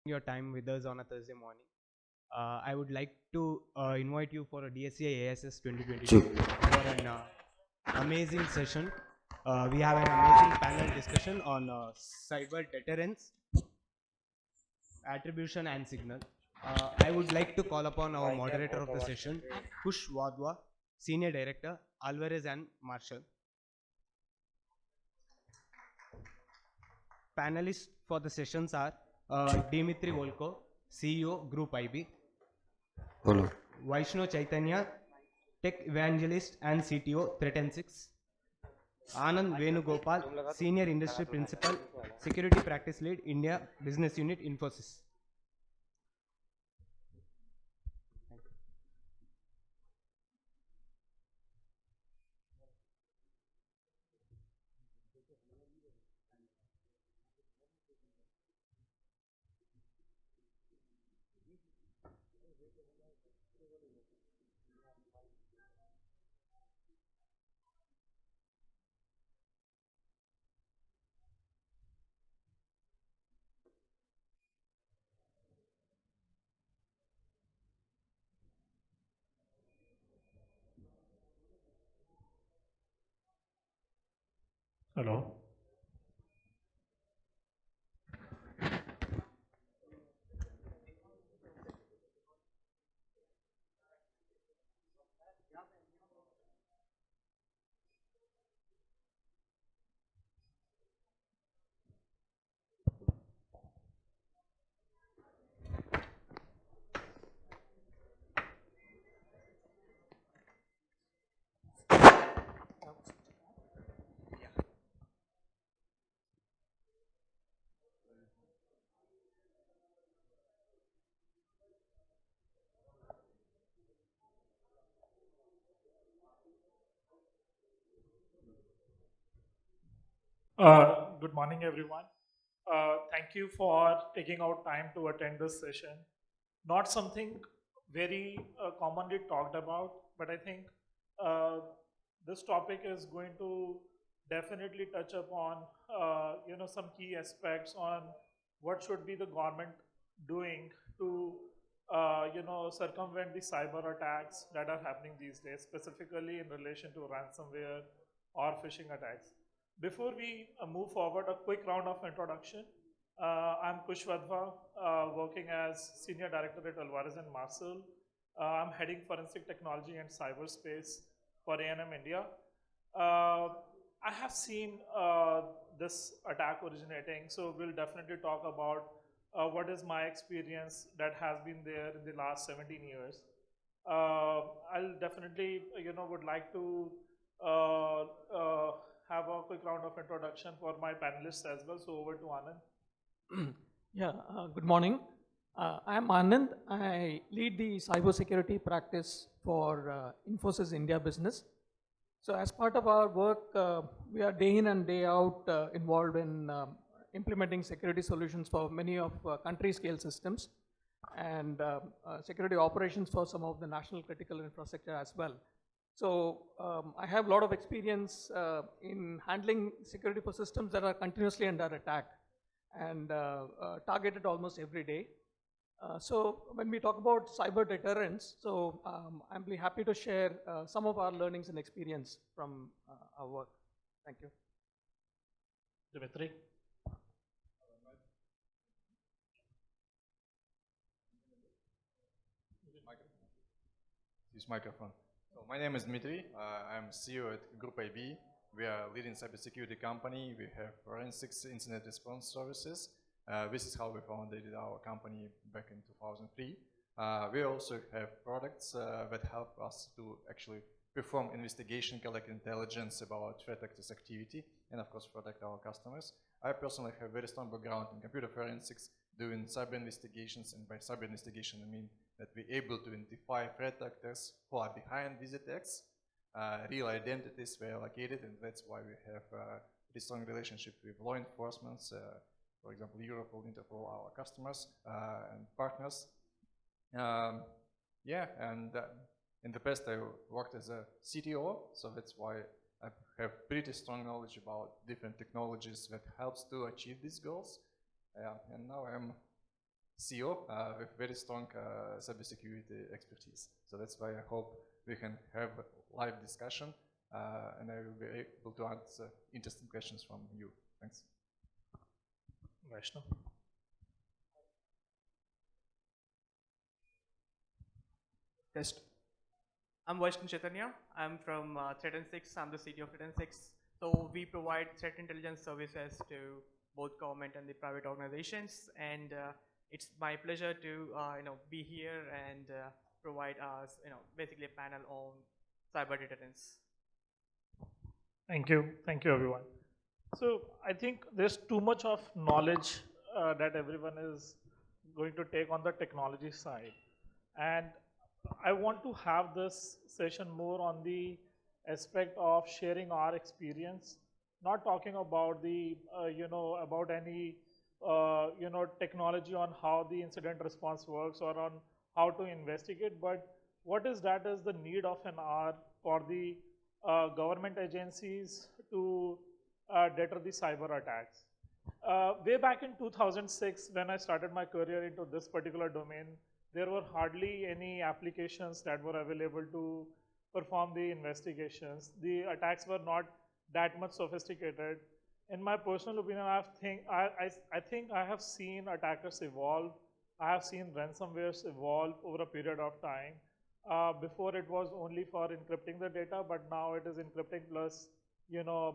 your time with us on a Thursday morning. I would like to invite you for a DSCI AISS 2022 for an amazing session. We have an amazing panel discussion on cyber deterrence, attribution and signal. I would like to call upon our moderator of the session, Kush Wadwa, Senior Director, Alvarez and Marshall. Panelists for the sessions are Dimitri Volko, CEO, Group IB. Hello. Vaishno Chaitanya, Tech Evangelist and CTO, Threat&6. Anand Venugopal, Senior Industry Principal, Security Practice Lead, India Business Unit, Infosys. Hello. Good morning, everyone. Thank you for taking out time to attend this session. Not something very commonly talked about, but I think this topic is going to definitely touch upon some key aspects on what should be the government doing to circumvent the cyber attacks that are happening these days, specifically in relation to ransomware or phishing attacks. Before we move forward, a quick round of introduction. I'm Kush Wadhwa, working as Senior Director at Alvarez and Marshall. I'm heading Forensic Technology and Cyberspace for A&M India. I have seen this attack originating, so we'll definitely talk about what is my experience that has been there in the last 17 years. I'll definitely, would like to have a quick round of introduction for my panelists as well. So over to Anand. Yeah, good morning. I'm Anand. I lead the cybersecurity practice for Infosys India business. So as part of our work, we are day in and day out involved in implementing security solutions for many of country scale systems and security operations for some of the national critical infrastructure as well. So I have a lot of experience in handling security for systems that are continuously under attack and targeted almost every day. So when we talk about cyber deterrence, so I'm really happy to share some of our learnings and experience from our work. Thank you. Dimitri. Use microphone. So my name is Dmitry. I'm CEO at Group IB. We are a leading cybersecurity company. We have forensics incident response services. This is how we founded our company back in 2003. We also have products that help us to actually perform investigation, collect intelligence about threat actors' activity, and of course protect our customers. I personally have very strong background in computer forensics, doing cyber investigations, and by cyber investigation I mean that we're able to identify threat actors who are behind these attacks, real identities were located, and that's why we have a strong relationship with law enforcement. For example, Europol, Interpol, our customers and partners. Yeah, and in the past I worked as a CTO, so that's why I have pretty strong knowledge about different technologies that helps to achieve these goals. And now I'm CEO with very strong cybersecurity expertise. So that's why I hope we can have a live discussion and I will be able to answer interesting questions from you. Thanks. Vaishnav. Test. I'm Vaishnav Chaitanya. I'm from Threat&Six. I'm the CTO of Threat&Six. So we provide threat intelligence services to both government and the private organizations. And it's my pleasure to be here and provide us basically a panel on cyber deterrence. Thank you everyone. So I think there's too much of knowledge that everyone is going to take on the technology side, and I want to have this session more on the aspect of sharing our experience, not talking about the about any technology on how the incident response works or on how to investigate, but what is the need of an hour for the government agencies to deter the cyber attacks. Way back in 2006, when I started my career into this particular domain, there were hardly any applications that were available to perform the investigations. The attacks were not that much sophisticated. In my personal opinion, I think I have seen attackers evolve. I have seen ransomwares evolve over a period of time. Before it was only for encrypting the data, but now it is encrypting plus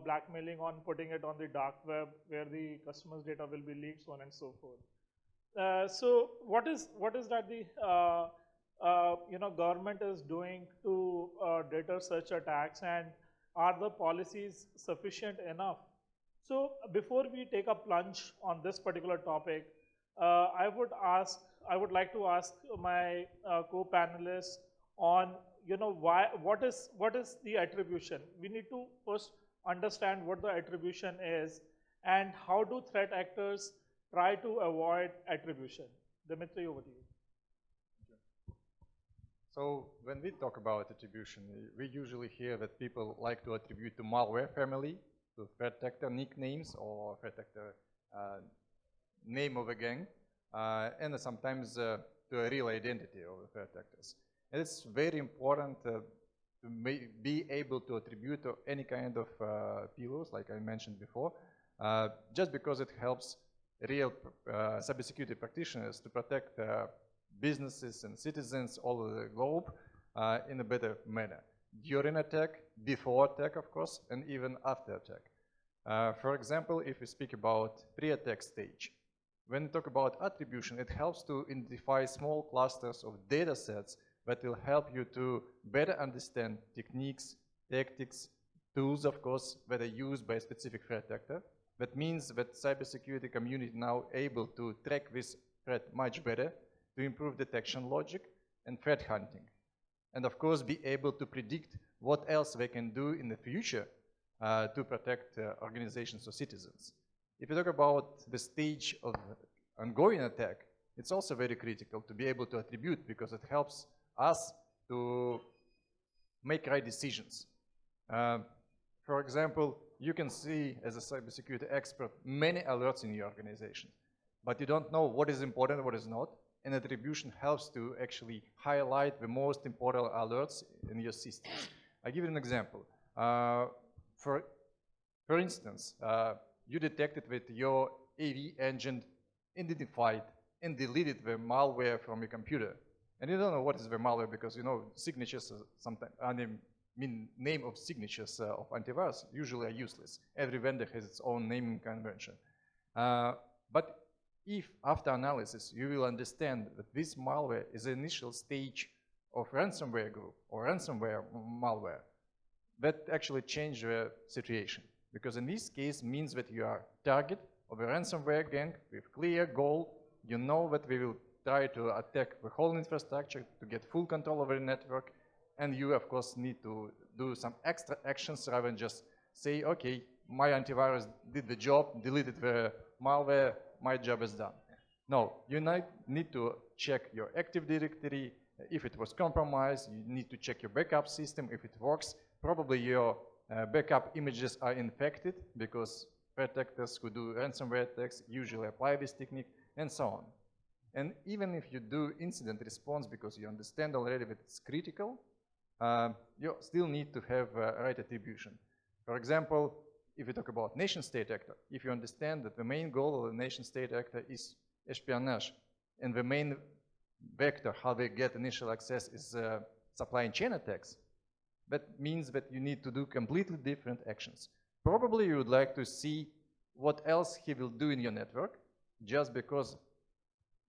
blackmailing on putting it on the dark web where the customer's data will be leaked, so on and so forth. So what is that the government is doing to deter such attacks, and are the policies sufficient enough? So before we take a plunge on this particular topic, I would like to ask my co-panelists on what is the attribution. We need to first understand what the attribution is and how do threat actors try to avoid attribution. Dimitri, over to you. So when we talk about attribution, we usually hear that people like to attribute to malware family, to threat actor nicknames or threat actor name of a gang, and sometimes to a real identity of the threat actors. And it's very important to be able to attribute to any kind of pillars, like I mentioned before, just because it helps real cybersecurity practitioners to protect businesses and citizens all over the globe in a better manner. During attack, before attack, of course, and even after attack. For example, if we speak about pre-attack stage, when we talk about attribution, it helps to identify small clusters of data sets that will help you to better understand techniques, tactics, tools, of course, that are used by a specific threat actor. That means that cybersecurity community now able to track this threat much better, to improve detection logic and threat hunting. And of course, be able to predict what else they can do in the future to protect organizations or citizens. If you talk about the stage of ongoing attack, it's also very critical to be able to attribute, because it helps us to make right decisions. For example, you can see as a cybersecurity expert many alerts in your organization, but you don't know what is important and what is not, and attribution helps to actually highlight the most important alerts in your systems. I'll give you an example. For instance, you detected that your AV engine identified and deleted the malware from your computer. And you don't know what is the malware because signatures sometimes, name of signatures of antivirus usually are useless. Every vendor has its own naming convention. But if after analysis you will understand that this malware is the initial stage of ransomware group or ransomware malware, that actually changes the situation. Because in this case means that you are target of a ransomware gang with clear goal. You know that we will try to attack the whole infrastructure to get full control over the network, and you of course need to do some extra actions rather than just say, okay, my antivirus did the job, deleted the malware, my job is done. No, you need to check your Active Directory. If it was compromised, you need to check your backup system if it works. Probably your backup images are infected because threat actors who do ransomware attacks usually apply this technique, and so on. And even if you do incident response because you understand already that it's critical, you still need to have right attribution. For example, if you talk about nation-state actor, if you understand that the main goal of the nation-state actor is espionage, and the main vector how they get initial access is supply chain attacks, that means that you need to do completely different actions. Probably you would like to see what else he will do in your network, just because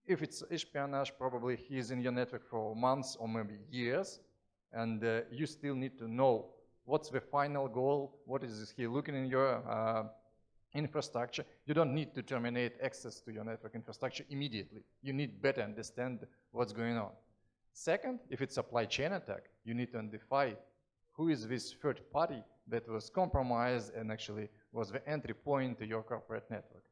if it's espionage, probably he is in your network for months or maybe years, and you still need to know what's the final goal, what is he looking in your infrastructure. You don't need to terminate access to your network infrastructure immediately. You need better understand what's going on. Second, if it's supply chain attack, you need to identify who is this third party that was compromised and actually was the entry point to your corporate network.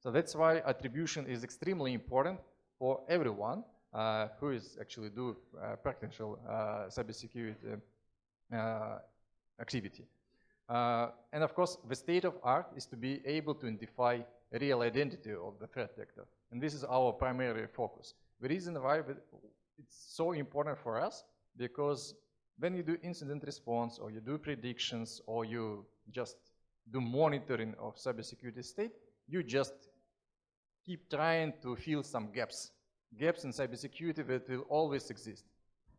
So that's why attribution is extremely important for everyone who is actually do practical cybersecurity activity. And of course, the state of art is to be able to identify real identity of the threat actor. And this is our primary focus. The reason why it's so important for us, because when you do incident response or you do predictions or you just do monitoring of cybersecurity state, you just keep trying to fill some gaps in cybersecurity that will always exist.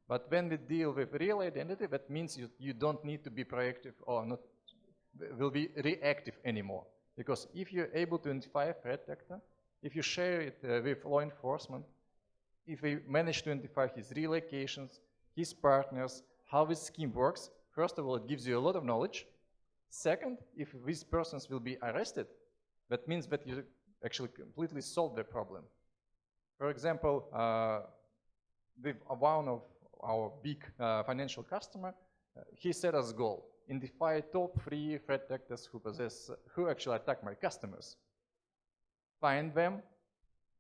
But when we deal with real identity, that means you don't need to be proactive or not, will be reactive anymore. Because if you're able to identify a threat actor, if you share it with law enforcement, if we manage to identify his relocations, his partners, how this scheme works, first of all, it gives you a lot of knowledge. Second, if these persons will be arrested, that means that you actually completely solve the problem. For example, with one of our big financial customer, he set as goal, identify top 3 threat actors who actually attack my customers. Find them,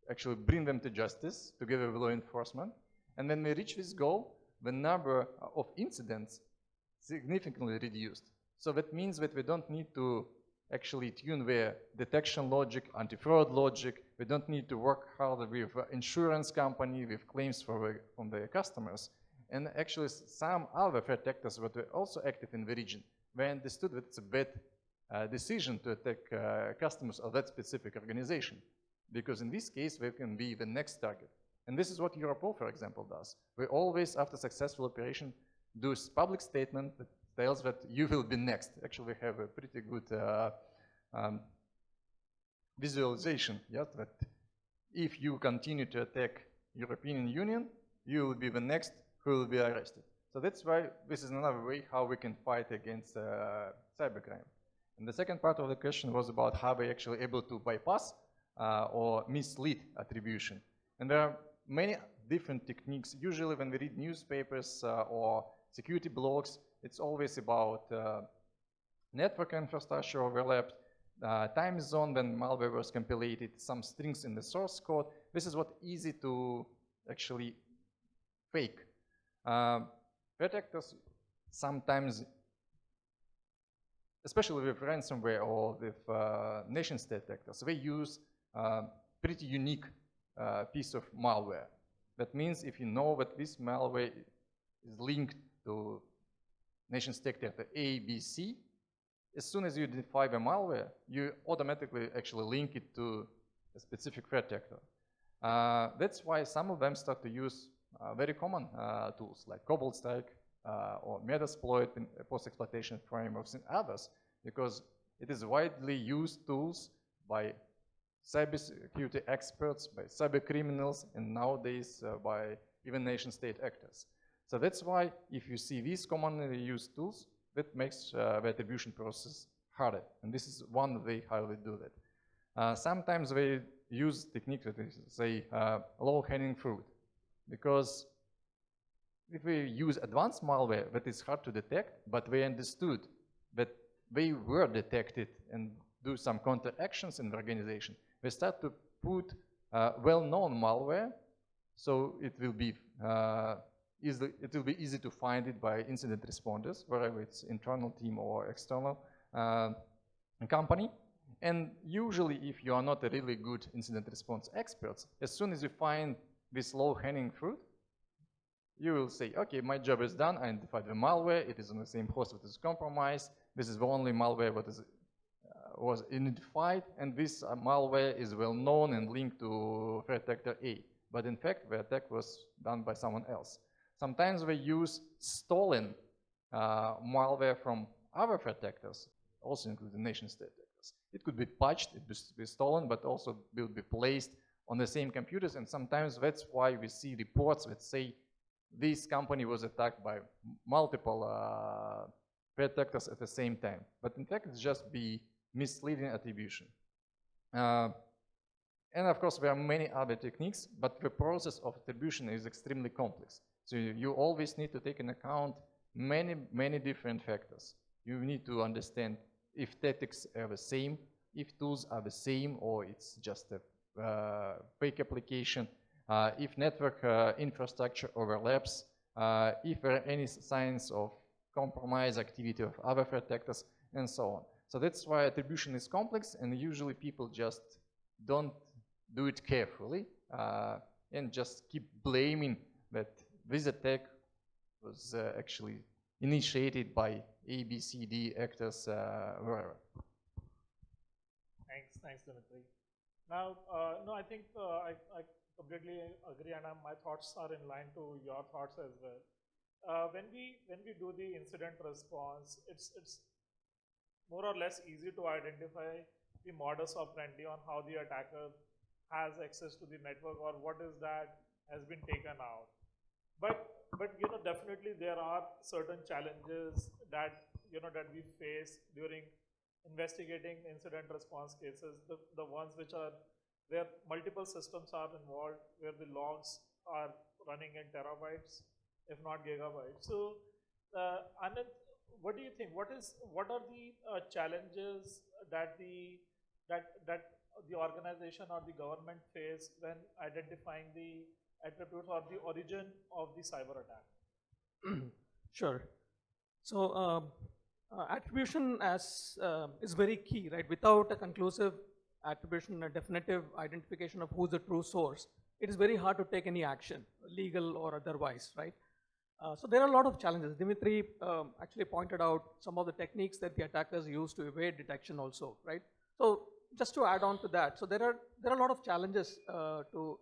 actually bring them to justice together with law enforcement. And when we reach this goal, the number of incidents significantly reduced. So that means that we don't need to actually tune their detection logic, anti-fraud logic. We don't need to work harder with insurance company, with claims from their customers. And actually some other threat actors that were also active in the region, they understood that it's a bad decision to attack customers of that specific organization. Because in this case, they can be the next target. And this is what Europol, for example, does. We always, after successful operation, do a public statement that tells that you will be next. Actually, we have a pretty good visualization, yeah, that if you continue to attack European Union, you will be the next who will be arrested. So that's why this is another way how we can fight against cybercrime. And the second part of the question was about how we actually able to bypass or mislead attribution. And there are many different techniques. Usually when we read newspapers or security blogs, it's always about network infrastructure overlap, time zone when malware was compiled, some strings in the source code. This is what easy to actually fake. Threat actors sometimes, especially with ransomware or with nation-state actors, they use pretty unique piece of malware. That means if you know that this malware is linked to nation-state actor A, B, C, as soon as you identify the malware, you automatically actually link it to a specific threat actor. That's why some of them start to use very common tools like Cobalt Strike or Metasploit in post-exploitation frameworks and others, because it is widely used tools by cybersecurity experts, by cyber criminals, and nowadays by even nation-state actors. So that's why if you see these commonly used tools, that makes the attribution process harder. And this is one way how they do that. Sometimes they use techniques that is, say, low-hanging fruit. Because if we use advanced malware that is hard to detect, but we understood that they were detected and do some counter-actions in the organization, we start to put well-known malware, so it will be easy to find it by incident responders, wherever it's internal team or external company. And usually, if you are not a really good incident response expert, as soon as you find this low-hanging fruit, you will say, okay, my job is done, I identified the malware, it is on the same host that is compromised, this is the only malware that is, was identified, and this malware is well known and linked to threat actor A. But in fact, the attack was done by someone else. Sometimes we use stolen malware from other threat actors, also including nation-state actors. It could be patched, it could be stolen, but also will be placed on the same computers, and sometimes that's why we see reports that say this company was attacked by multiple threat actors at the same time. But in fact, it's just the misleading attribution. And of course, there are many other techniques, but the process of attribution is extremely complex. So you always need to take into account many different factors. You need to understand if tactics are the same, if tools are the same, or it's just a fake application, if network infrastructure overlaps, if there are any signs of compromise activity of other threat actors, and so on. So that's why attribution is complex, and usually people just don't do it carefully and just keep blaming that this attack was actually initiated by A, B, C, D actors, wherever. Thanks, Dimitri. Now, no, I think I completely agree, and my thoughts are in line to your thoughts as well. When we do the incident response, it's more or less easy to identify the modus operandi on how the attacker has access to the network or what is that has been taken out. But you know, definitely there are certain challenges that that we face during investigating incident response cases. The ones which are where multiple systems are involved, where the logs are running in terabytes, if not gigabytes. So, Anand, what do you think? What are the challenges that the organization or the government face when identifying the attributes or the origin of the cyber attack? Sure. So attribution is very key, right? Without a conclusive attribution, a definitive identification of who's the true source, it is very hard to take any action, legal or otherwise, right? So there are a lot of challenges. Dimitri actually pointed out some of the techniques that the attackers use to evade detection also, right? So just to add on to that, so there are a lot of challenges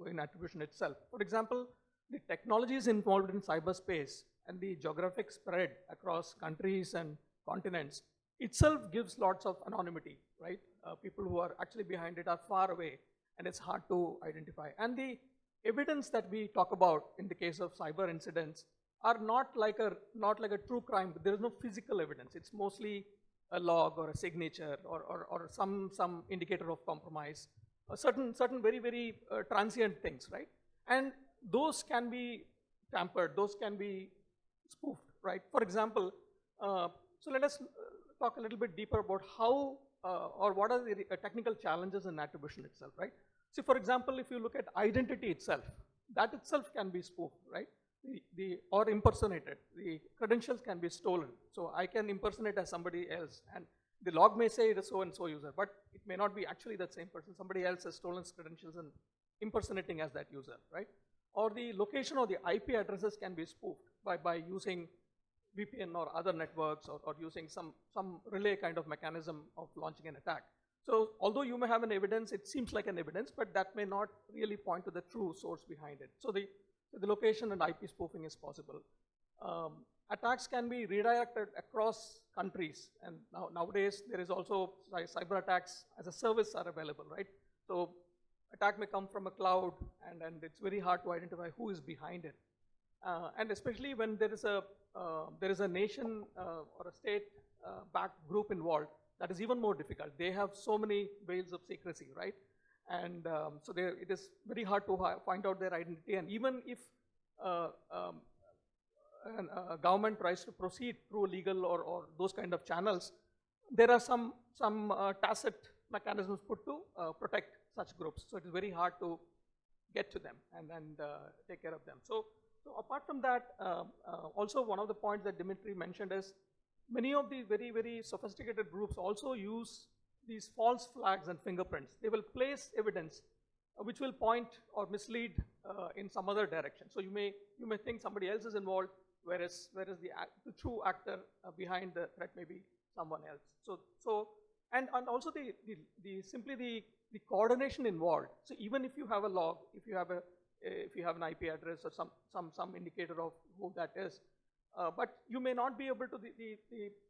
in attribution itself. For example, the technologies involved in cyberspace and the geographic spread across countries and continents itself gives lots of anonymity, right? People who are actually behind it are far away, and it's hard to identify. And the evidence that we talk about in the case of cyber incidents are not like a true crime. There is no physical evidence. It's mostly a log or a signature or some indicator of compromise, certain very transient things, right? And those can be tampered, those can be spoofed, right? For example, so let us talk a little bit deeper about how or what are the technical challenges in attribution itself, right? See, for example, if you look at identity itself, that itself can be spoofed, right? Or impersonated. The credentials can be stolen. So I can impersonate as somebody else, and the log may say it is so-and-so user, but it may not be actually that same person. Somebody else has stolen credentials and impersonating as that user, right? Or the location or the IP addresses can be spoofed by using VPN or other networks or using some relay kind of mechanism of launching an attack. So although you may have an evidence, it seems like an evidence, but that may not really point to the true source behind it. So the location and IP spoofing is possible. Attacks can be redirected across countries, and nowadays there is also cyber attacks as a service are available, right? So attack may come from a cloud, and it's very hard to identify who is behind it. And especially when there is a nation or a state-backed group involved, that is even more difficult. They have so many veils of secrecy, right? And so it is very hard to find out their identity. And even if a government tries to proceed through legal or those kind of channels, there are some tacit mechanisms put to protect such groups. So it is very hard to get to them and take care of them. So apart from that, also one of the points that Dimitri mentioned is many of the very sophisticated groups also use these false flags and fingerprints. They will place evidence which will point or mislead in some other direction. So you may think somebody else is involved, whereas the true actor behind the threat may be someone else. And also the coordination involved. So even if you have a log, if you have an IP address or some indicator of who that is, but you may not be able to,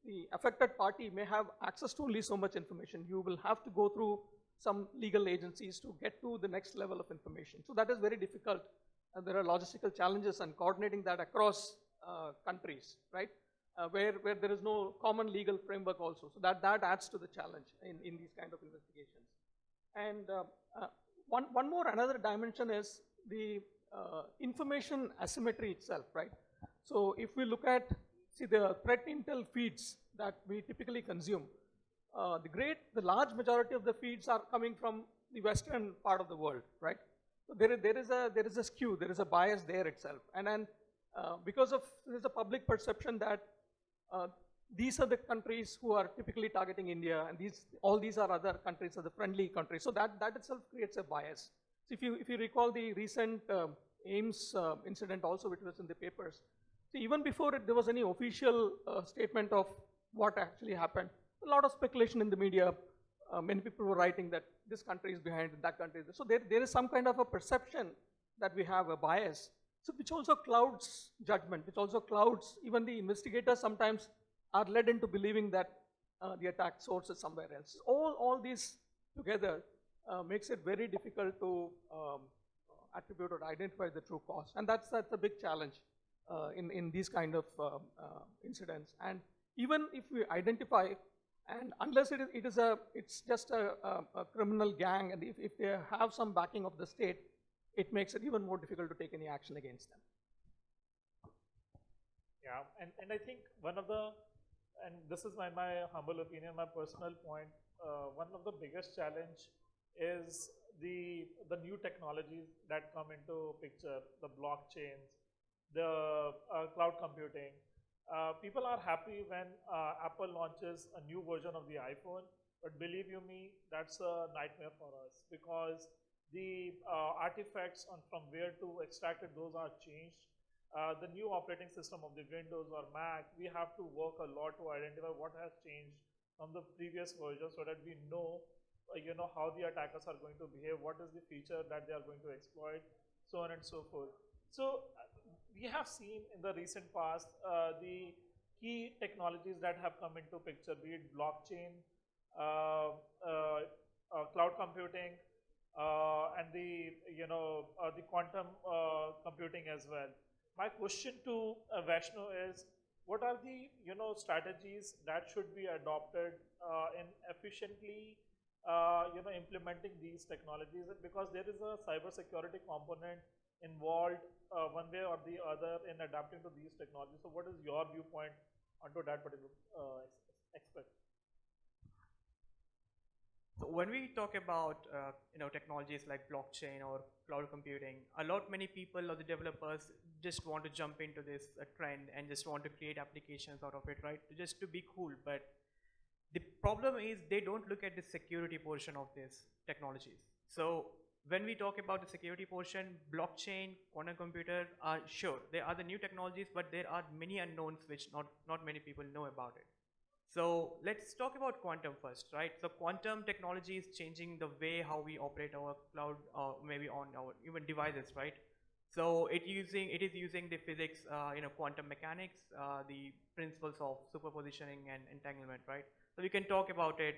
the affected party may have access to only so much information. You will have to go through some legal agencies to get to the next level of information. So that is very difficult, and there are logistical challenges and coordinating that across countries, right? Where there is no common legal framework also. So that adds to the challenge in these kind of investigations. And another dimension is the information asymmetry itself, right? So if we look at, the threat intel feeds that we typically consume, the large majority of the feeds are coming from the western part of the world, right? So there is a skew, there is a bias there itself. And then because of, there's a public perception that these are the countries who are typically targeting India, and all these are other countries, are the friendly countries. So that itself creates a bias. So if you recall the recent AIMS incident also, which was in the papers, so even before there was any official statement of what actually happened, a lot of speculation in the media. Many people were writing that this country is behind, that country is. So there is some kind of a perception that we have a bias, so which also clouds judgment, which also clouds even the investigators sometimes are led into believing that the attack source is somewhere else. All these together makes it very difficult to attribute or identify the true cause, and that's a big challenge in these kind of incidents. And even if we identify, and unless it's just a criminal gang, and if they have some backing of the state, it makes it even more difficult to take any action against them. Yeah, and I think and this is my humble opinion, my personal point, one of the biggest challenge is the new technologies that come into picture, the blockchains, the cloud computing. People are happy when Apple launches a new version of the iPhone, but believe you me, that's a nightmare for us, because the artifacts from where to extract it, those are changed. The new operating system of the Windows or Mac, we have to work a lot to identify what has changed from the previous version, so that we know how the attackers are going to behave, what is the feature that they are going to exploit, so on and so forth. So we have seen in the recent past the key technologies that have come into picture, be it blockchain, cloud computing, and the quantum computing as well. My question to Vaishno is, what are the strategies that should be adopted in efficiently implementing these technologies, because there is a cybersecurity component involved one way or the other in adapting to these technologies. So what is your viewpoint onto that particular aspect? So when we talk about technologies like blockchain or cloud computing, many people or the developers just want to jump into this trend and just want to create applications out of it, right? Just to be cool. But the problem is they don't look at the security portion of these technologies. So when we talk about the security portion, blockchain, quantum computer are sure, they are the new technologies, but there are many unknowns which not many people know about it. So let's talk about quantum first, right? So quantum technology is changing the way how we operate our cloud, maybe on our even devices, right? So it is using the physics, quantum mechanics, the principles of superpositioning and entanglement, right? So we can talk about it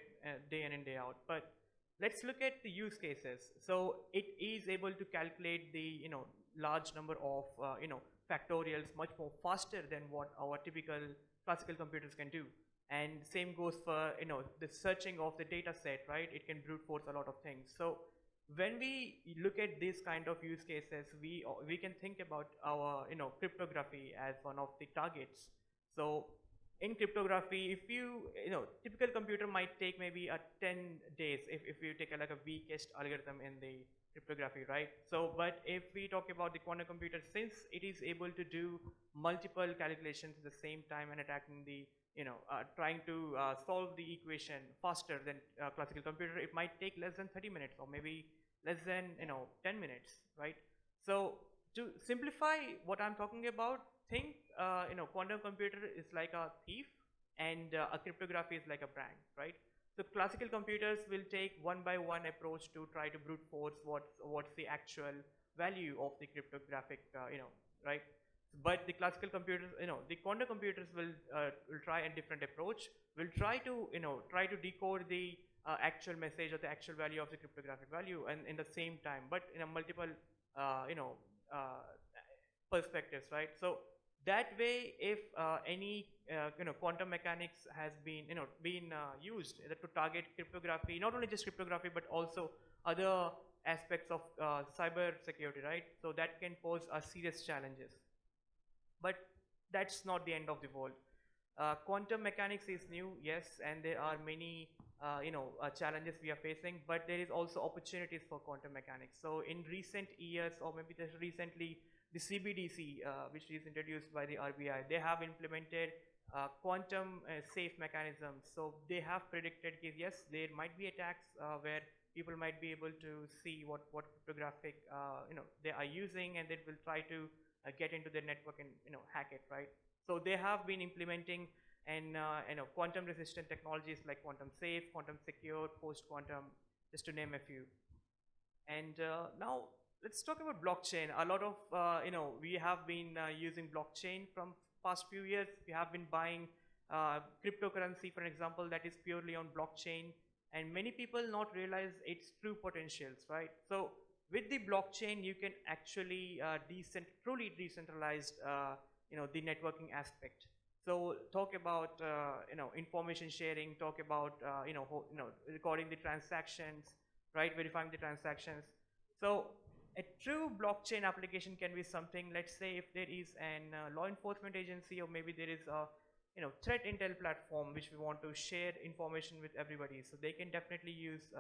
day in and day out, but let's look at the use cases. So it is able to calculate the large number of factorials much more faster than what our typical classical computers can do. And same goes for the searching of the data set, right? It can brute force a lot of things. So when we look at this kind of use cases, we can think about our cryptography as one of the targets. So in cryptography, if typical computer might take maybe 10 days if you take like a weakest algorithm in the cryptography, right? So, but if we talk about the quantum computer, since it is able to do multiple calculations at the same time and attacking the, trying to solve the equation faster than classical computer, it might take less than 30 minutes or maybe less than, 10 minutes, right? So to simplify what I'm talking about, think, quantum computer is like a thief and a cryptography is like a bank, right? So classical computers will take one by one approach to try to brute force what's the actual value of the cryptographic, right? But the classical computers, the quantum computers will try a different approach. Will try to try to decode the actual message or the actual value of the cryptographic value, and in the same time, but in a multiple uh, you know uh, perspectives, right? So that way, if any quantum mechanics has been used to target cryptography, not only just cryptography but also other aspects of cyber security, right? So that can pose serious challenges. But that's not the end of the world. Quantum mechanics is new, yes, and there are many challenges we are facing, but there is also opportunities for quantum mechanics. So in recent years, or maybe just recently, the CBDC, which is introduced by the RBI, they have implemented quantum safe mechanisms. So they have predicted that yes, there might be attacks where people might be able to see what cryptographic they are using, and they will try to get into the network and hack it, right? So they have been implementing and quantum resistant technologies like quantum safe, quantum secure, post quantum, just to name a few. And now let's talk about blockchain. A lot of we have been using blockchain from past few years. We have been buying cryptocurrency, for example, that is purely on blockchain, and many people not realize its true potentials, right? So with the blockchain, you can actually truly decentralized the networking aspect. So talk about information sharing, talk about recording the transactions, right, verifying the transactions. So a true blockchain application can be something, let's say if there is an law enforcement agency, or maybe there is a threat intel platform which we want to share information with everybody, so they can definitely use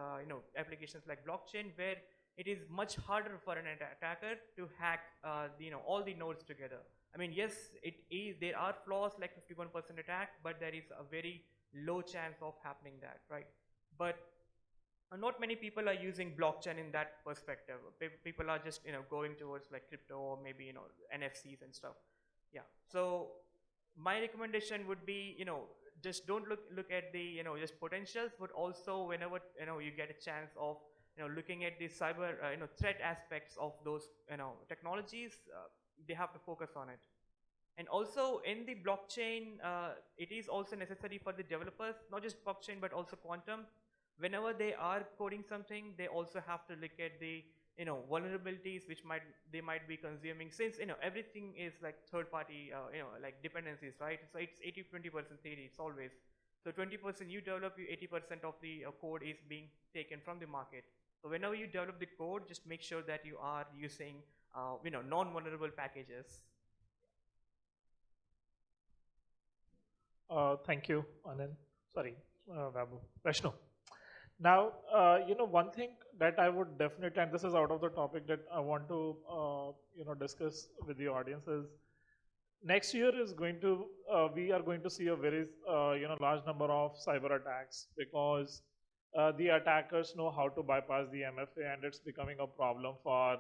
applications like blockchain, where it is much harder for an attacker to hack all the nodes together. I mean, yes, it is, there are flaws like 51% attack, but there is a very low chance of happening that, right? But not many people are using blockchain in that perspective. People are just going towards like crypto, or maybe NFCs and stuff. Yeah. So my recommendation would be just don't look at the just potentials, but also whenever you get a chance of looking at the cyber threat aspects of those technologies, they have to focus on it. And also in the blockchain, it is also necessary for the developers, not just blockchain but also quantum. Whenever they are coding something, they also have to look at the vulnerabilities which they might be consuming, since everything is like third party like dependencies, right? So it's 80-20% theory, it's always. So 20% you develop, 80% of the code is being taken from the market. So whenever you develop the code, just make sure that you are using non-vulnerable packages. Thank you, Anand. Sorry, Babu. Vashnu. Now, one thing that I would definitely, and this is out of the topic that I want to, discuss with the audience is, next year is going to, we are going to see a very, large number of cyber attacks, because the attackers know how to bypass the MFA, and it's becoming a problem for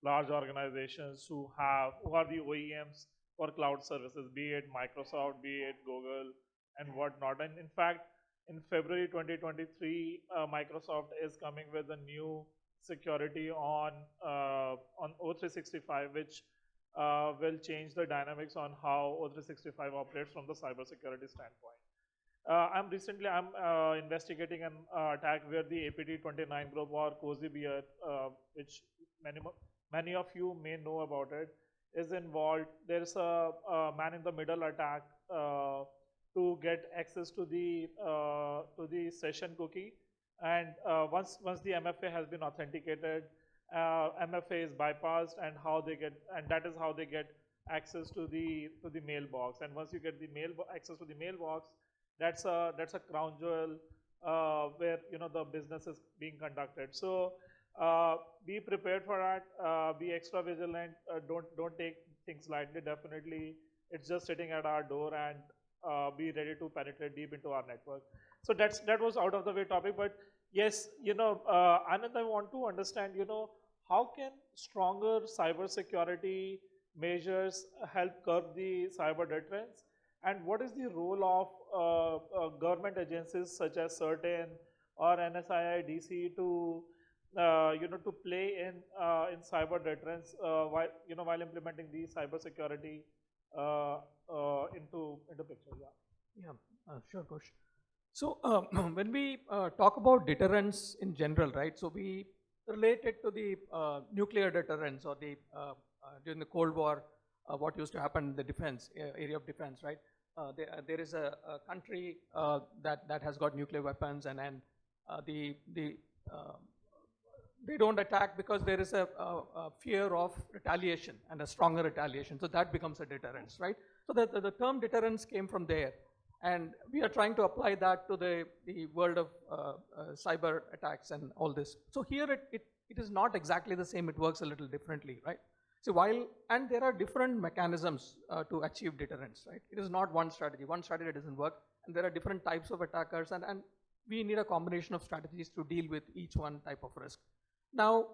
large organizations who are the OEMs for cloud services, be it Microsoft, be it Google, and whatnot. And in fact, in February 2023, Microsoft is coming with a new security on O365, which will change the dynamics on how O365 operates from the cybersecurity standpoint. I'm investigating an attack where the APT29 group, or Cozy Bear, which many of you may know about it, is involved. There's a man-in-the-middle attack to get access to the session cookie, and once the MFA has been authenticated, MFA is bypassed, and that is how they get access to the mailbox, and once you get the access to the mailbox, that's a crown jewel where the business is being conducted. So be prepared for that. Be extra vigilant. Don't take things lightly. Definitely, it's just sitting at our door, and be ready to penetrate deep into our network. So that was out of the way topic, but yes, Anand, I want to understand, how can stronger cybersecurity measures help curb the cyber deterrence? And what is the role of government agencies such as CERTAIN or NSII DC to to play in cyber deterrence while implementing the cybersecurity into picture? Yeah, sure, Ghosh. So when we talk about deterrence in general, right? So we relate it to the nuclear deterrence or the during the Cold War, what used to happen in the defense area of defense, right? There is a country that has got nuclear weapons, and they don't attack because there is a fear of retaliation and a stronger retaliation. So that becomes a deterrence, right? So the term deterrence came from there. And we are trying to apply that to the world of cyber attacks and all this. So here it is not exactly the same. It works a little differently, right? So and there are different mechanisms to achieve deterrence, right? It is not one strategy. One strategy doesn't work. And there are different types of attackers. And we need a combination of strategies to deal with each one type of risk. Now,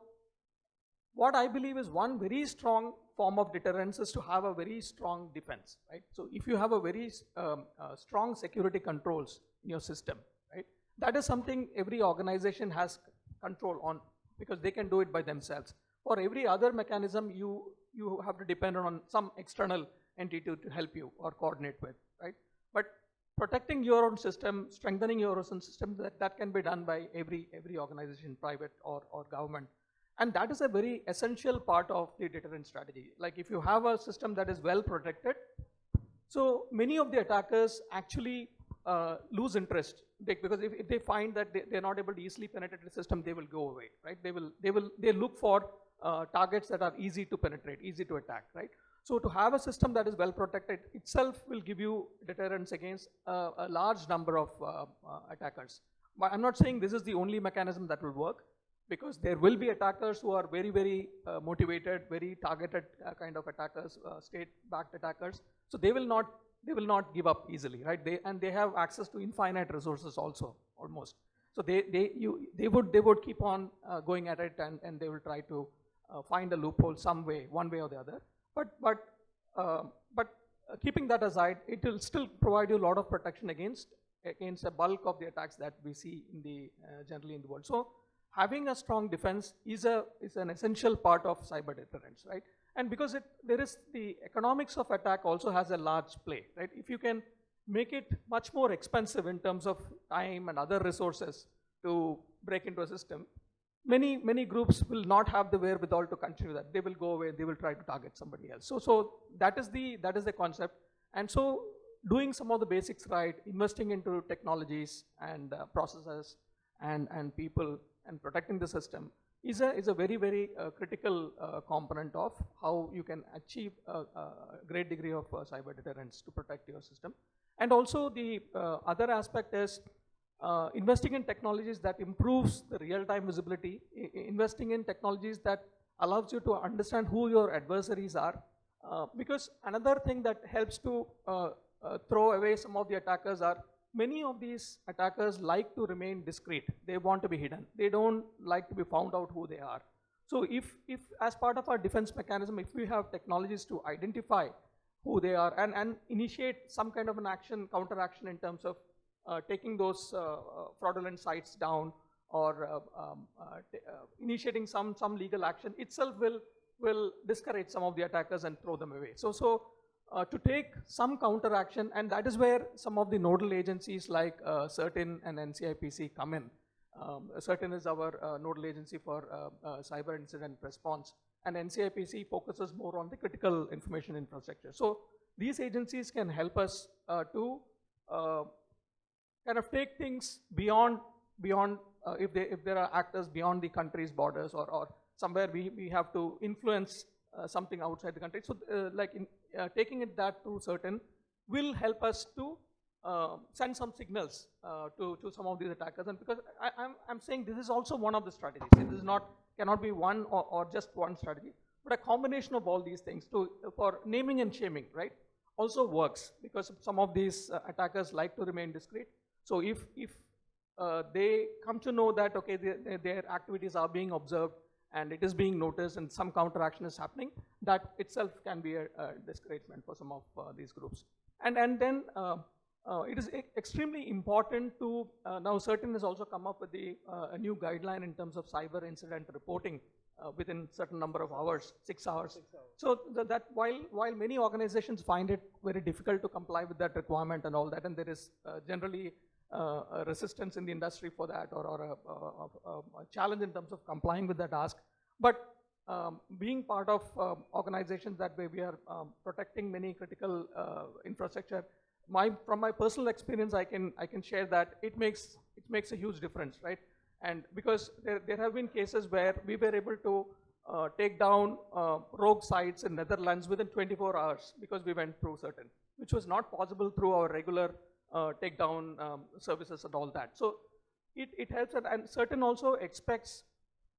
what I believe is one very strong form of deterrence is to have a very strong defense, right? So if you have a very strong security controls in your system, right? That is something every organization has control on because they can do it by themselves. For every other mechanism, you have to depend on some external entity to help you or coordinate with, right? But protecting your own system, strengthening your own system, that can be done by every organization, private or government. And that is a very essential part of the deterrence strategy. Like if you have a system that is well protected, so many of the attackers actually lose interest because if they find that they're not able to easily penetrate the system, they will go away, right? They look for targets that are easy to penetrate, easy to attack, right? So to have a system that is well protected itself will give you deterrence against a large number of attackers. But I'm not saying this is the only mechanism that will work, because there will be attackers who are very, very motivated, very targeted kind of attackers, state-backed attackers. So they will not give up easily, right? They have access to infinite resources also, almost. So they would keep on going at it, and they will try to find a loophole some way, one way or the other. But keeping that aside, it will still provide you a lot of protection against a bulk of the attacks that we see in generally in the world. So having a strong defense is an essential part of cyber deterrence, right? And because there is the economics of attack also has a large play, right? If you can make it much more expensive in terms of time and other resources to break into a system, many groups will not have the wherewithal to continue that. They will go away. They will try to target somebody else. So that is the concept. And so doing some of the basics right, investing into technologies and processes and people, and protecting the system is a very, very critical component of how you can achieve a great degree of cyber deterrence to protect your system. And also the other aspect is investing in technologies that improves the real-time visibility, investing in technologies that allows you to understand who your adversaries are. Because another thing that helps to throw away some of the attackers are many of these attackers like to remain discreet. They want to be hidden. They don't like to be found out who they are. So if as part of our defense mechanism, if we have technologies to identify who they are and initiate some kind of an action, counteraction in terms of taking those fraudulent sites down or initiating some legal action itself will discourage some of the attackers and throw them away. So to take some counteraction, and that is where some of the nodal agencies like CERTAIN and NCIPC come in. CERTAIN is our nodal agency for cyber incident response, and NCIPC focuses more on the critical information infrastructure. So these agencies can help us to kind of take things beyond if there are actors beyond the country's borders or somewhere we have to influence something outside the country. So like taking it that to certain will help us to send some signals to some of these attackers. And because I'm saying this is also one of the strategies. This is not, cannot be one or just one strategy, but a combination of all these things for naming and shaming, right? Also works, because some of these attackers like to remain discreet. So if they come to know that, okay, their activities are being observed and it is being noticed and some counteraction is happening, that itself can be a discouragement for some of these groups. And then it is extremely important to, now certain has also come up with a new guideline in terms of cyber incident reporting within certain number of hours, 6 hours. So that while many organizations find it very difficult to comply with that requirement and all that, and there is generally a resistance in the industry for that, or a challenge in terms of complying with that ask. But being part of organizations that way, we are protecting many critical infrastructure. From my personal experience, I can share that it makes a huge difference, right? And because there have been cases where we were able to take down rogue sites in Netherlands within 24 hours because we went through certain, which was not possible through our regular takedown services and all that. So it helps, and certain also expects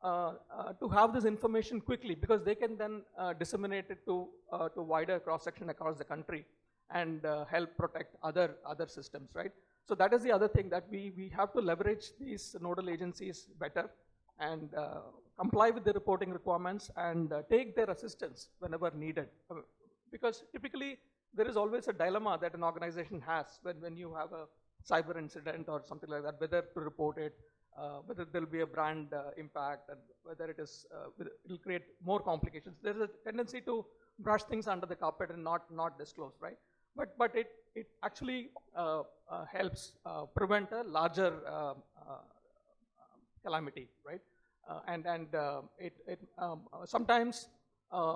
to have this information quickly, because they can then disseminate it to wider cross-section across the country and help protect other systems, right? So that is the other thing, that we have to leverage these nodal agencies better and comply with the reporting requirements and take their assistance whenever needed. Because typically there is always a dilemma that an organization has when you have a cyber incident or something like that, whether to report it, whether there will be a brand impact, and whether it will create more complications. There is a tendency to brush things under the carpet and not disclose, right? But it actually helps prevent a larger calamity, right? Sometimes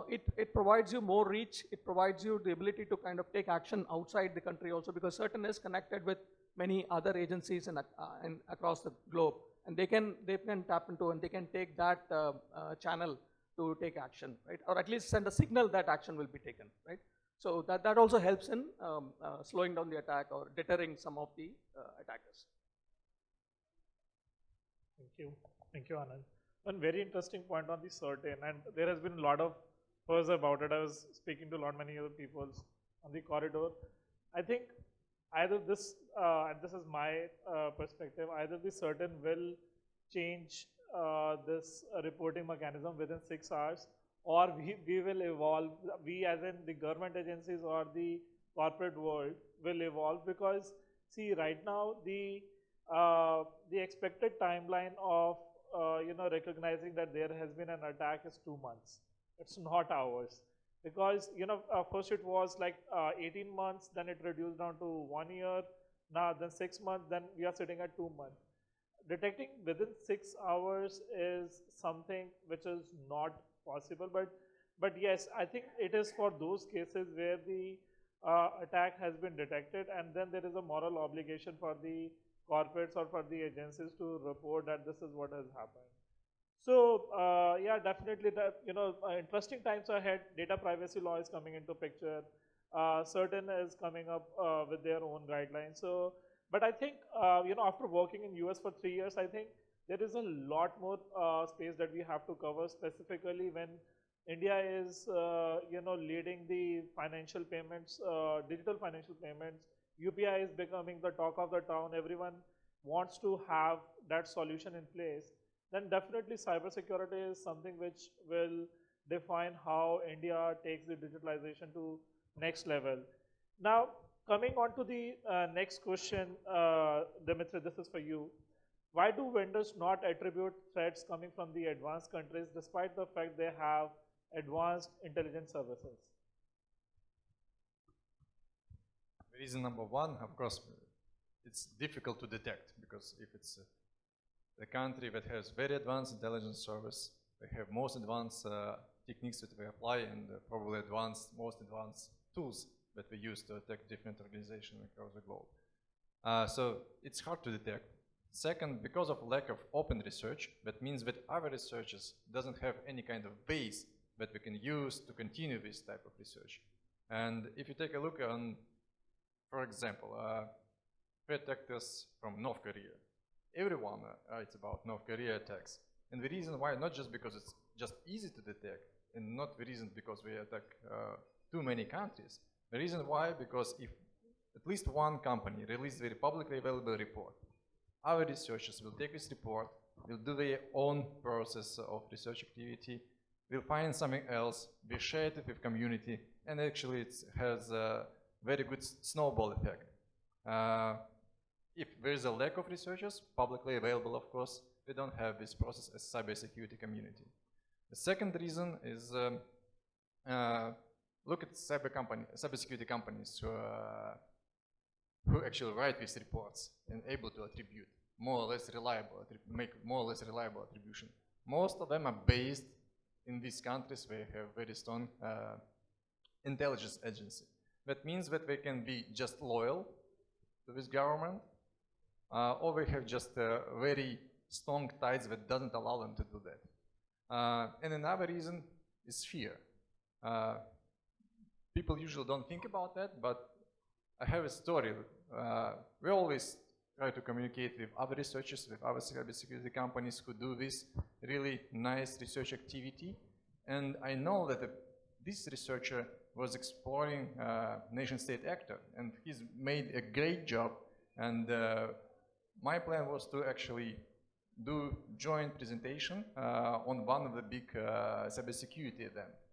it provides you more reach. It provides you the ability to kind of take action outside the country also, because certain is connected with many other agencies in across the globe, and they can tap into, and they can take that channel to take action, right? Or at least send a signal that action will be taken, right? So that also helps in slowing down the attack or deterring some of the attackers. Thank you, Anand. One very interesting point on the certain, and there has been a lot of buzz about it. I was speaking to many other people on the corridor. I think either this, and this is my perspective, either the certain will change this reporting mechanism within 6 hours, or we will evolve, we as in the government agencies or the corporate world will evolve. Because see, right now the expected timeline of recognizing that there has been an attack is 2 months. It's not hours. Because first it was like 18 months, then it reduced down to 1 year, now then 6 months, then we are sitting at 2 months. Detecting within 6 hours is something which is not possible, but yes, I think it is for those cases where the attack has been detected, and then there is a moral obligation for the corporates or for the agencies to report that this is what has happened. So yeah, definitely that, interesting times ahead. Data privacy law is coming into picture. Certain is coming up with their own guidelines. So, but I think after working in US for 3 years, I think there is a lot more space that we have to cover, specifically when India is leading the financial payments, digital financial payments. UPI is becoming the talk of the town. Everyone wants to have that solution in place. Then definitely cybersecurity is something which will define how India takes the digitalization to next level. Now, coming on to the next question, Dimitri, this is for you. Why do vendors not attribute threats coming from the advanced countries despite the fact they have advanced intelligence services? Reason number one, of course, it's difficult to detect, because if it's a country that has very advanced intelligence service, they have most advanced techniques that we apply, and probably most advanced tools that we use to attack different organizations across the globe. So it's hard to detect. Second, because of lack of open research, that means that our researchers doesn't have any kind of base that we can use to continue this type of research. And if you take a look on, for example, threat actors from North Korea, everyone writes about North Korea attacks. And the reason why, not just because it's just easy to detect, and not the reason because we attack too many countries. The reason why, because if at least one company releases a publicly available report, our researchers will take this report, will do their own process of research activity, will find something else, will share it with community, and actually it has a very good snowball effect. If there is a lack of researchers, publicly available of course, we don't have this process as cybersecurity community. The second reason is look at cybersecurity companies who actually write these reports and able to attribute more or less reliable, make more or less reliable attribution. Most of them are based in these countries where you have very strong intelligence agency. That means that they can be just loyal to this government, or they have just very strong ties that doesn't allow them to do that. And another reason is fear. People usually don't think about that, but I have a story. We always try to communicate with other researchers, with other cybersecurity companies who do this really nice research activity. And I know that this researcher was exploring nation-state actor, and he's made a great job. And my plan was to actually do joint presentation on one of the big cybersecurity events.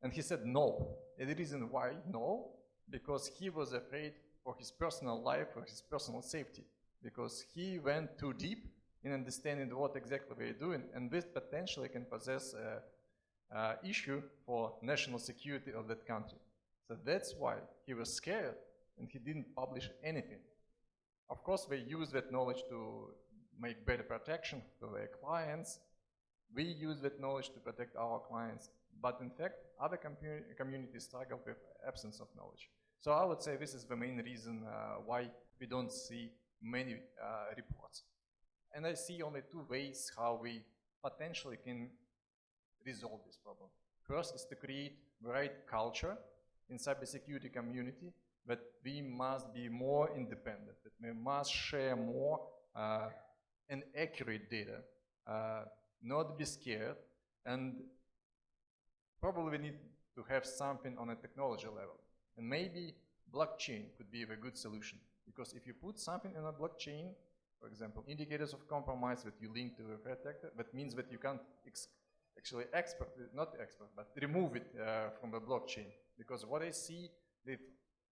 And he said no. And the reason why no, because he was afraid for his personal life, for his personal safety, because he went too deep in understanding what exactly they're doing, and this potentially can possess an issue for national security of that country. So that's why he was scared and he didn't publish anything. Of course, they use that knowledge to make better protection for their clients. We use that knowledge to protect our clients. But in fact, other communities struggle with absence of knowledge. So I would say this is the main reason why we don't see many reports. And I see only two ways how we potentially can resolve this problem. First is to create the right culture in cybersecurity community, that we must be more independent, that we must share more and accurate data, not be scared, and probably we need to have something on a technology level. And maybe blockchain could be a good solution, because if you put something in a blockchain, for example, indicators of compromise that you link to a threat actor, that means that you can't actually but remove it from the blockchain. Because what I see with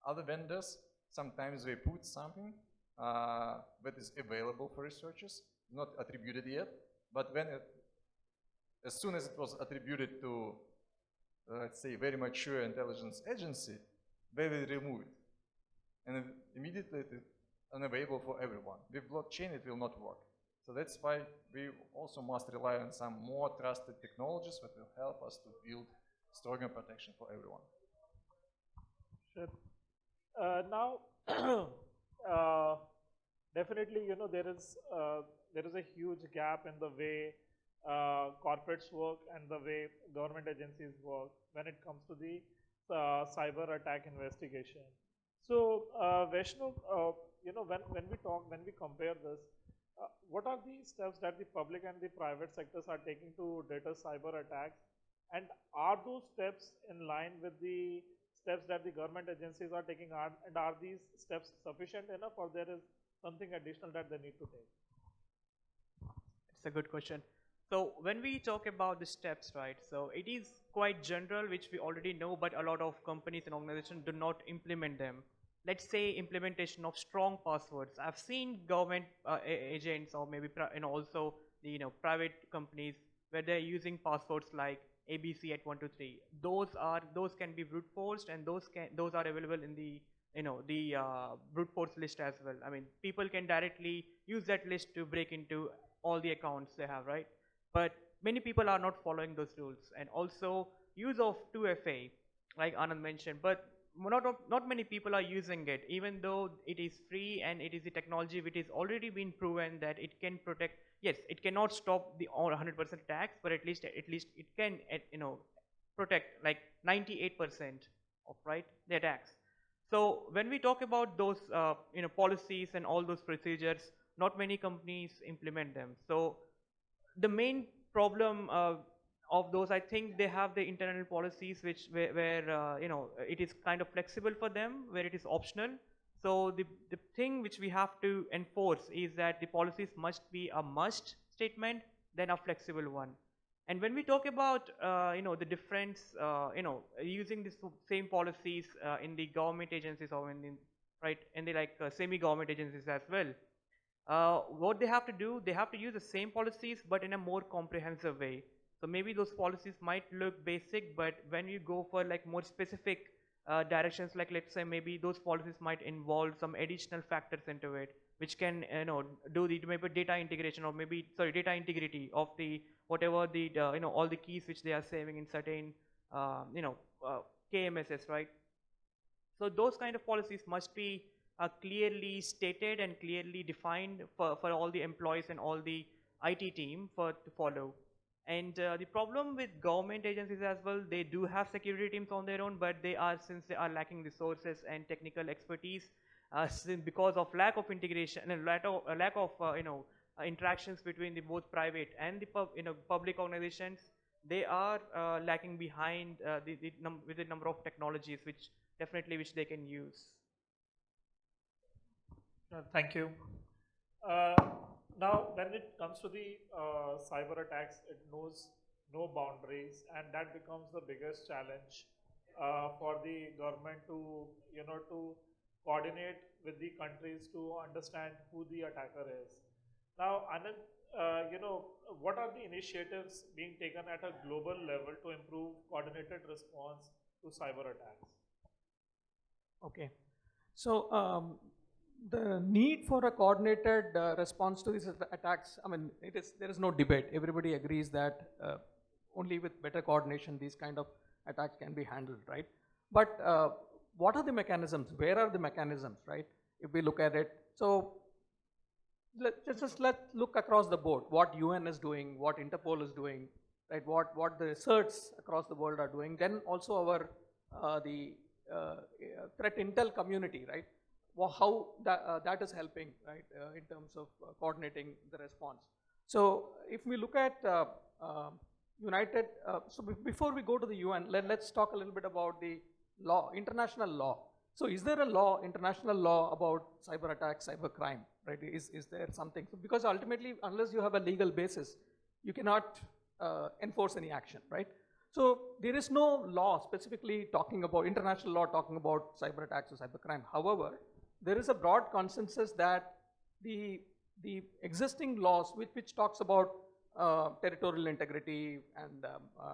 other vendors, sometimes they put something that is available for researchers, not attributed yet, but when as soon as it was attributed to, let's say, very mature intelligence agency, they will remove it. And immediately it is unavailable for everyone. With blockchain, it will not work. So that's why we also must rely on some more trusted technologies that will help us to build stronger protection for everyone. Sure. Now, definitely, you know, there is a huge gap in the way corporates work and the way government agencies work when it comes to the cyber attack investigation. So, Vaishnu, you know, when we compare this, what are the steps that the public and the private sectors are taking to deter cyber attacks, and are those steps in line with the steps that the government agencies are taking, and are these steps sufficient enough, or there is something additional that they need to take? It's a good question. So when we talk about the steps, right, so it is quite general, which we already know, but a lot of companies and organizations do not implement them. Let's say implementation of strong passwords. I've seen government agents, or maybe also the private companies, where they're using passwords like ABC at 123. Those can be brute forced, and those are available in the the brute force list as well. I mean, people can directly use that list to break into all the accounts they have, right? But many people are not following those rules, and also use of 2FA, like Anand mentioned. But not many people are using it, even though it is free and it is a technology which is already been proven that it can protect. Yes, it cannot stop the all 100% attacks, but at least it can protect like 98% of the attacks. So when we talk about those policies and all those procedures, not many companies implement them. So the main problem of those, I think they have the internal policies where it is kind of flexible for them, where it is optional. So the thing which we have to enforce is that the policies must be a must statement, then a flexible one. And when we talk about the difference, using the same policies in the government agencies or in the semi-government agencies as well, what they have to do, they have to use the same policies but in a more comprehensive way. So maybe those policies might look basic, but when you go for like more specific directions, like let's say maybe those policies might involve some additional factors into it, which can do the maybe data integration or maybe data integrity of the whatever the all the keys which they are saving in certain KMSs, right? So those kind of policies must be clearly stated and clearly defined for all the employees and all the IT team to follow. And the problem with government agencies as well, they do have security teams on their own, but since they are lacking resources and technical expertise, because of lack of integration and lack of interactions between the both private and the public organizations, they are lacking behind with the number of technologies which they can use. Thank you. Now, when it comes to the cyber attacks, it knows no boundaries, and that becomes the biggest challenge for the government to coordinate with the countries to understand who the attacker is. Now, Anand, what are the initiatives being taken at a global level to improve coordinated response to cyber attacks? Okay, so the need for a coordinated response to these attacks, I mean, there is no debate. Everybody agrees that only with better coordination these kind of attacks can be handled, right? But what are the mechanisms? Where are the mechanisms, right? If we look at it, so let's look across the board. What UN is doing, what Interpol is doing, right? What the certs across the world are doing. Then also our the threat intel community, right? Well, how that is helping, right, in terms of coordinating the response. So if we look at before we go to the UN, let's talk a little bit about the law, international law. So is there a law, international law about cyber attacks, cyber crime, right? Is there something? So because ultimately, unless you have a legal basis, you cannot enforce any action, right? So there is no law specifically talking about, international law talking about cyber attacks or cyber crime. However, there is a broad consensus that the existing laws which talks about territorial integrity and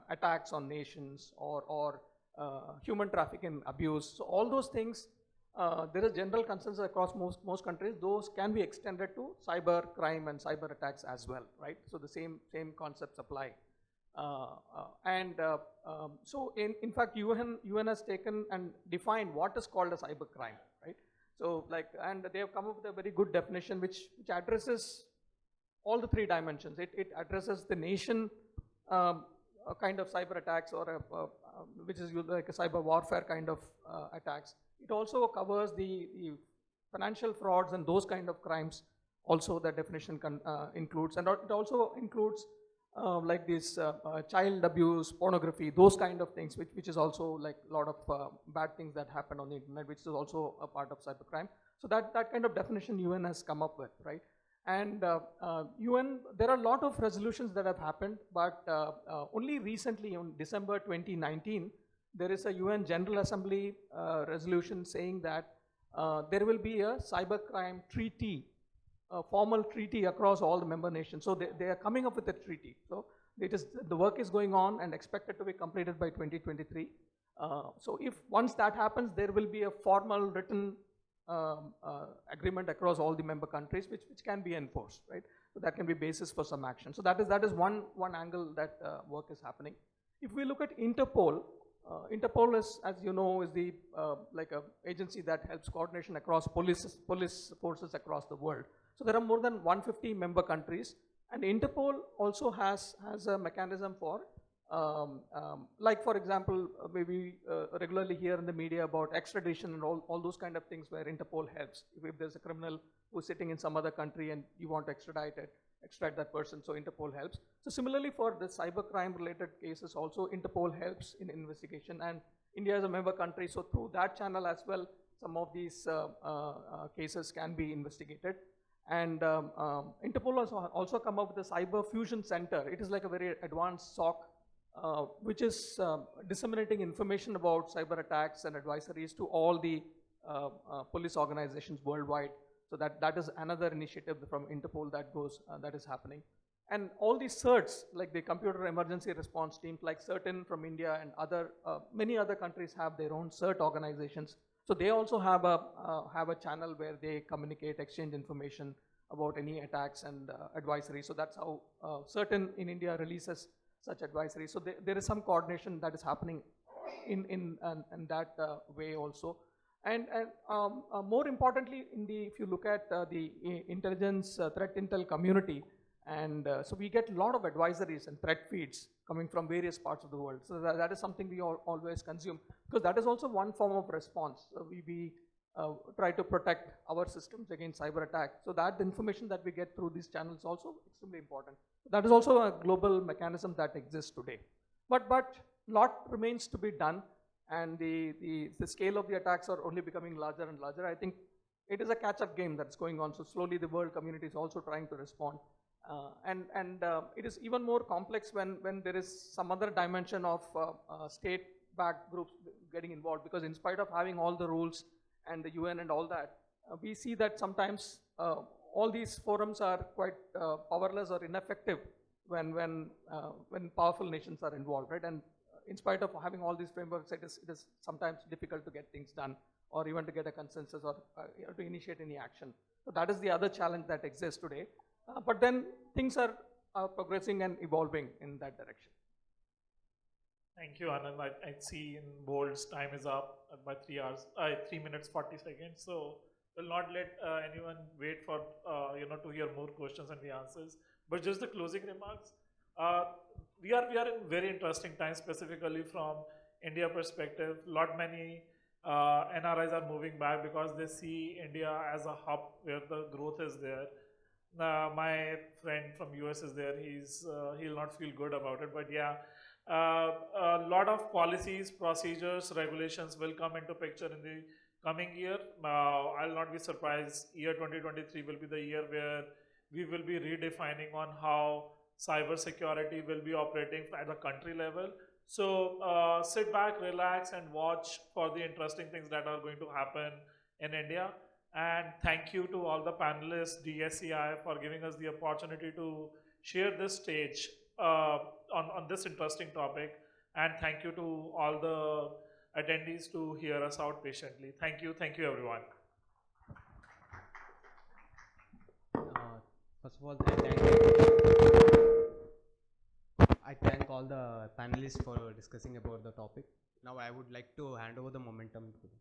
attacks on nations or human trafficking abuse, so all those things, there is general consensus across most countries, those can be extended to cyber crime and cyber attacks as well, right? So the same concepts apply. So in fact, UN has taken and defined what is called a cyber crime, right? So and they have come up with a very good definition which addresses all the three dimensions. It addresses the nation kind of cyber attacks or which is like a cyber warfare kind of attacks. It also covers the financial frauds and those kind of crimes. Also, the definition includes, and it also includes like this child abuse, pornography, those kind of things, which is also like a lot of bad things that happen on the internet, which is also a part of cybercrime. So that kind of definition UN has come up with, right? And UN, there are a lot of resolutions that have happened, but only recently, on December 2019, there is a UN General Assembly resolution saying that there will be a cybercrime treaty, a formal treaty across all the member nations. So they are coming up with a treaty. So the work is going on and expected to be completed by 2023. So if once that happens, there will be a formal written agreement across all the member countries, which can be enforced, right? So that can be basis for some action. So that is one angle that work is happening. If we look at Interpol, Interpol is, as you know, is the like a agency that helps coordination across police forces across the world. So there are more than 150 member countries, and Interpol also has a mechanism for, like for example, maybe regularly hear in the media about extradition and all those kind of things where Interpol helps. If there's a criminal who's sitting in some other country and you want to extradite that person, so Interpol helps. So similarly for the cybercrime related cases also, Interpol helps in investigation, and India is a member country, so through that channel as well, some of these cases can be investigated. And Interpol has also come up with a cyber fusion center. It is like a very advanced SOC, which is disseminating information about cyber attacks and advisories to all the police organizations worldwide. So that is another initiative from Interpol that is happening. And all these CERTs, like the Computer Emergency Response Teams, like CERTIN from India and many other countries have their own CERT organizations. So they also have a channel where they communicate, exchange information about any attacks and advisories. So that's how CERTIN in India releases such advisories. So there is some coordination that is happening in that way also. And more importantly, if you look at the intelligence threat intel community, and so we get a lot of advisories and threat feeds coming from various parts of the world. So that is something we always consume, because that is also one form of response. So we try to protect our systems against cyber attack. So that information that we get through these channels is also extremely important. That is also a global mechanism that exists today. But lot remains to be done, and the scale of the attacks are only becoming larger and larger. I think it is a catch-up game that's going on. So slowly the world community is also trying to respond. It is even more complex when there is some other dimension of state-backed groups getting involved, because in spite of having all the rules and the UN and all that, we see that sometimes all these forums are quite powerless or ineffective when powerful nations are involved, right? And in spite of having all these frameworks, it is sometimes difficult to get things done, or even to get a consensus, or to initiate any action. So that is the other challenge that exists today. But then things are progressing and evolving in that direction. Thank you, Anand. I see in bolds time is up by 3 minutes 40 seconds. So we'll not let anyone wait for to hear more questions and the answers. But just the closing remarks. We are in very interesting times, specifically from India perspective. Many NRIs are moving back because they see India as a hub where the growth is there. My friend from US is there. He'll not feel good about it, but yeah, a lot of policies, procedures, regulations will come into picture in the coming year. I'll not be surprised. Year 2023 will be the year where we will be redefining on how cybersecurity will be operating at the country level. So sit back, relax, and watch for the interesting things that are going to happen in India. And thank you to all the panelists, DSCI, for giving us the opportunity to share this stage on this interesting topic. And thank you to all the attendees to hear us out patiently. Thank you everyone. First of all, I thank all the panelists for discussing about the topic. Now I would like to hand over the momentum to them.